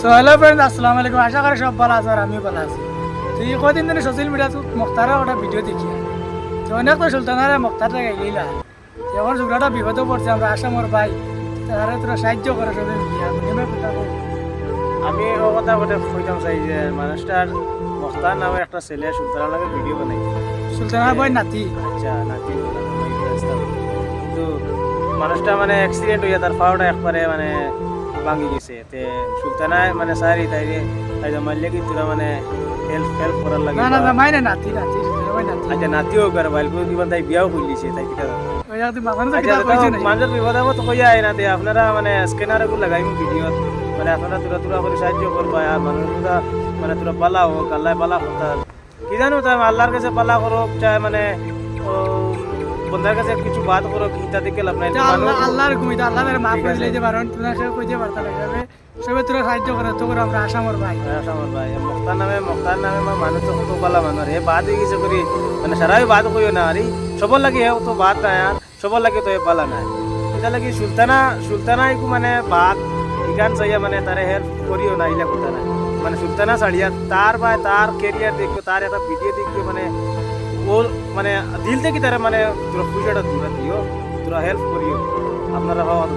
So hello friends, আসসালামু আলাইকুম। আশা করি সব ভালো আছে আর আমিও ভালো আছি। তো এই কদিন ধরে সোশ্যাল মিডিয়াতে মুক্তারের একটা ভিডিও দেখি। তো অনেক তো সুলতানারে মুক্তারটা গাইলিলা। এখন ঝগড়াটা বিপদে পড়ছে, আমরা আসামর ভাই তারা তোরা সাহায্য করে সবাই মিলিয়া মিনিমাম কথা বল। আমি ও কথা বলে কইতাম চাই যে মানুষটার মখতার নামে একটা ছেলে সুলতানের নামে ভিডিও বানাই। সুলতানার ভাই নাতি। আচ্ছা নাতি বললাম, আমি বুঝতাম। কিন্তু মানুষটা মানে অ্যাক্সিডেন্ট হইয়া তার পাওয়াটা একবারে মানে ভাঙি গেছে। তে সুলতানায় মানে সারি তাইরে তাই মারলে কি তোরা মানে হেল্প করার লাগে। না না না, মাইনে নাতি নাতি সুলতানার ভাই নাতি। আচ্ছা নাতিও করে বাইল করে দিবান, তাই বিয়াও করলিছে তাই কিটা। ওই আর তুই মাথানো আচ্ছা কিটা কইছ না। মানুষের বিপদ আপদ কইয়া আয় না দে আপনারা মানে স্ক্যানারে গুলো লাগাইম ভিডিও, মানে আপনারা তোরা তোরা করে সাহায্য করবা আর মানুষরা মানে তোরা পালা হোক, আল্লাহ পালা করতাম কি জানো তাই আল্লাহর কাছে পালা করো চাই মানে ও বন্ধার কাছে কিছু বাদ করো কি তা দেখে লাভ নাই। তো আল্লাহ মানুষ আল্লাহর ঘুমিতে আল্লাহ তারা মাফ ঠিক করে আছে। দিলে যে পারেন তোরা সে কইতে পারতা না যাবে সবাই তোরা সাহায্য করে তো করে আমরা আসামর ভাই। আমার ভাই মক্তার নামে মানুষ তো কত পালা মানুষ হে বাদ হয়ে গেছে করি মানে সারাই বাদ কইও না আরে সবার লাগে হে তো বাদ নাই আর সবার লাগে তো হে পালা নাই। এটা লাগি সুলতানা একটু মানে বাদ ইগান চাইয়া মানে তারে হেল্প করিও না ইলা কথা নাই। মানে সুলতানা ছাড়িয়া তার বা তার কেরিয়ার দেখো, তার একটা ভিডিও দেখো, মানে ও মানে দিল থেকে তারা মানে তোরা পয়সাটা দিবা দিও, তোরা হেল্প করিও আপনারা হওয়া তো